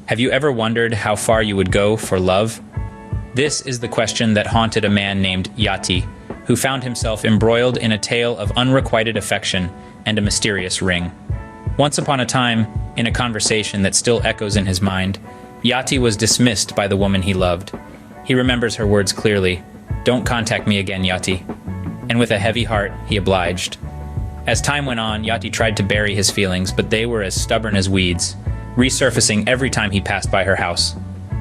Have you ever wondered how far you would go for love? This is the question that haunted a man named Yati, who found himself embroiled in a tale of unrequited affection and a mysterious ring. Once upon a time, in a conversation that still echoes in his mind, Yati was dismissed by the woman he loved. He remembers her words clearly, "Don't contact me again, Yati." And with a heavy heart, he obliged. As time went on, Yati tried to bury his feelings, but they were as stubborn as weeds, resurfacing every time he passed by her house.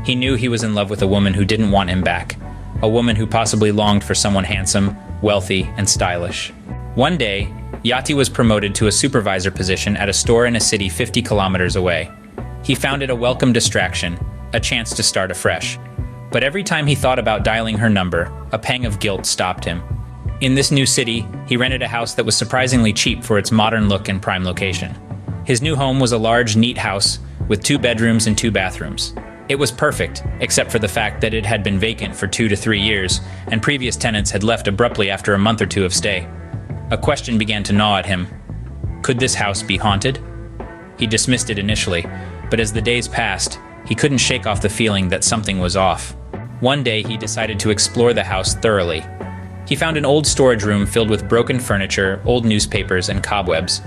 He knew he was in love with a woman who didn't want him back, a woman who possibly longed for someone handsome, wealthy, and stylish. One day, Yati was promoted to a supervisor position at a store in a city 50 kilometers away. He found it a welcome distraction, a chance to start afresh. But every time he thought about dialing her number, a pang of guilt stopped him. In this new city, he rented a house that was surprisingly cheap for its modern look and prime location. His new home was a large, neat house with 2 bedrooms and 2 bathrooms. It was perfect, except for the fact that it had been vacant for 2 to 3 years, and previous tenants had left abruptly after a month or 2 of stay. A question began to gnaw at him. Could this house be haunted? He dismissed it initially, but as the days passed, he couldn't shake off the feeling that something was off. One day, he decided to explore the house thoroughly. He found an old storage room filled with broken furniture, old newspapers, and cobwebs.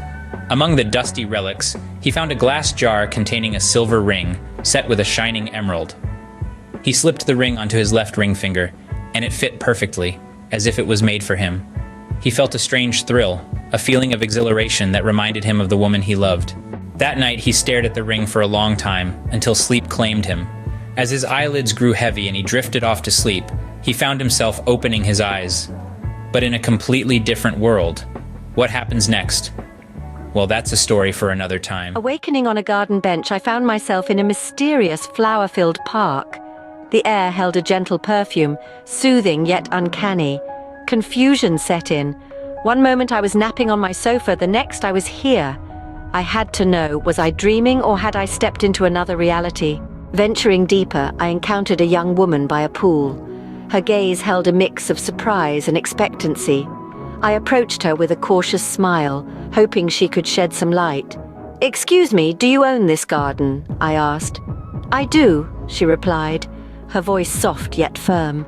Among the dusty relics, he found a glass jar containing a silver ring, set with a shining emerald. He slipped the ring onto his left ring finger, and it fit perfectly, as if it was made for him. He felt a strange thrill, a feeling of exhilaration that reminded him of the woman he loved. That night, he stared at the ring for a long time, until sleep claimed him. As his eyelids grew heavy and he drifted off to sleep, he found himself opening his eyes. But in a completely different world. What happens next? Well, that's a story for another time. Awakening on a garden bench, I found myself in a mysterious flower-filled park. The air held a gentle perfume, soothing yet uncanny. Confusion set in. One moment I was napping on my sofa, the next I was here. I had to know, was I dreaming or had I stepped into another reality? Venturing deeper, I encountered a young woman by a pool. Her gaze held a mix of surprise and expectancy. I approached her with a cautious smile, hoping she could shed some light. "Excuse me, do you own this garden?" I asked. "I do," she replied, her voice soft yet firm.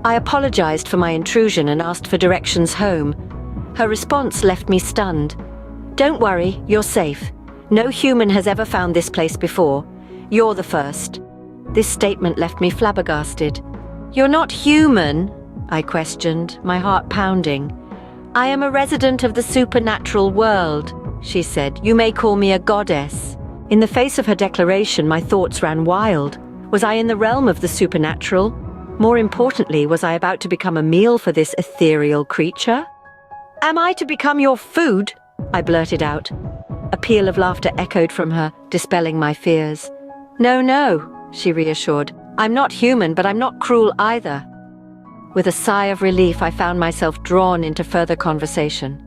I apologized for my intrusion and asked for directions home. Her response left me stunned. "Don't worry, you're safe. No human has ever found this place before. You're the first." This statement left me flabbergasted. "You're not human?" I questioned, my heart pounding. "I am a resident of the supernatural world," she said. "You may call me a goddess." In the face of her declaration, my thoughts ran wild. Was I in the realm of the supernatural? More importantly, was I about to become a meal for this ethereal creature? "Am I to become your food?" I blurted out. A peal of laughter echoed from her, dispelling my fears. "No, no," she reassured. "I'm not human, but I'm not cruel either." With a sigh of relief, I found myself drawn into further conversation.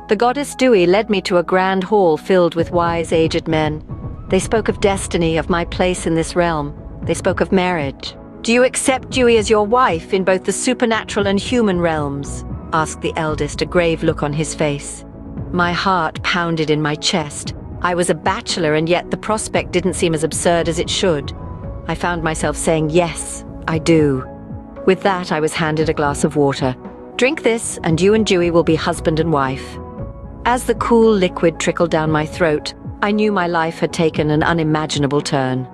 The goddess Dewey led me to a grand hall filled with wise, aged men. They spoke of destiny, of my place in this realm. They spoke of marriage. "Do you accept Dewey as your wife in both the supernatural and human realms?" asked the eldest, a grave look on his face. My heart pounded in my chest. I was a bachelor, and yet the prospect didn't seem as absurd as it should. I found myself saying, "Yes, I do." With that, I was handed a glass of water. "Drink this, and you and Dewey will be husband and wife." As the cool liquid trickled down my throat, I knew my life had taken an unimaginable turn.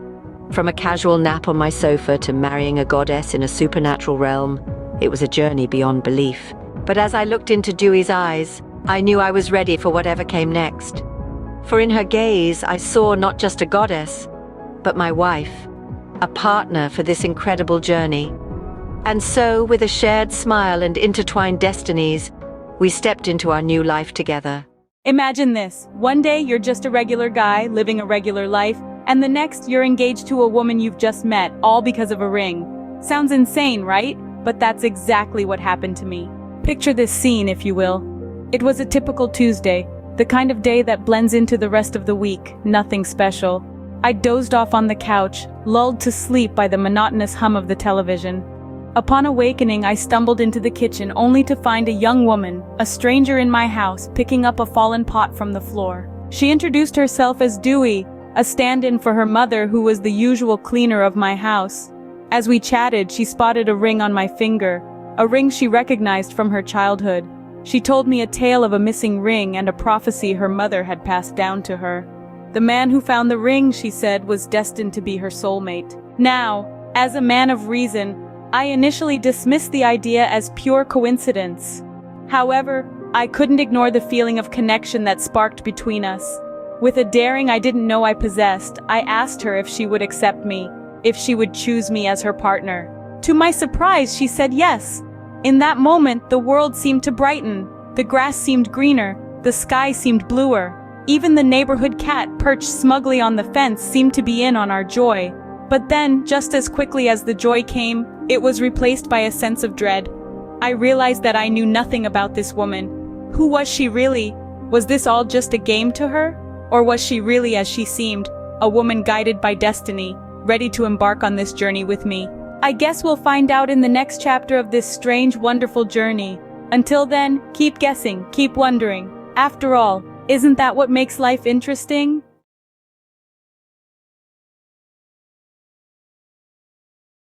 From a casual nap on my sofa to marrying a goddess in a supernatural realm, it was a journey beyond belief. But as I looked into Dewey's eyes, I knew I was ready for whatever came next. For in her gaze, I saw not just a goddess, but my wife, a partner for this incredible journey. And so, with a shared smile and intertwined destinies, we stepped into our new life together. Imagine this. One day you're just a regular guy living a regular life, and the next you're engaged to a woman you've just met, all because of a ring. Sounds insane, right? But that's exactly what happened to me. Picture this scene, if you will. It was a typical Tuesday, the kind of day that blends into the rest of the week, nothing special. I dozed off on the couch, lulled to sleep by the monotonous hum of the television. Upon awakening, I stumbled into the kitchen only to find a young woman, a stranger in my house, picking up a fallen pot from the floor. She introduced herself as Dewey, a stand-in for her mother who was the usual cleaner of my house. As we chatted, she spotted a ring on my finger, a ring she recognized from her childhood. She told me a tale of a missing ring and a prophecy her mother had passed down to her. The man who found the ring, she said, was destined to be her soulmate. Now, as a man of reason, I initially dismissed the idea as pure coincidence. However, I couldn't ignore the feeling of connection that sparked between us. With a daring I didn't know I possessed, I asked her if she would accept me, if she would choose me as her partner. To my surprise, she said yes. In that moment, the world seemed to brighten. The grass seemed greener, the sky seemed bluer. Even the neighborhood cat perched smugly on the fence seemed to be in on our joy. But then, just as quickly as the joy came, it was replaced by a sense of dread. I realized that I knew nothing about this woman. Who was she really? Was this all just a game to her? Or was she really as she seemed, a woman guided by destiny, ready to embark on this journey with me? I guess we'll find out in the next chapter of this strange, wonderful journey. Until then, keep guessing, keep wondering. After all, isn't that what makes life interesting?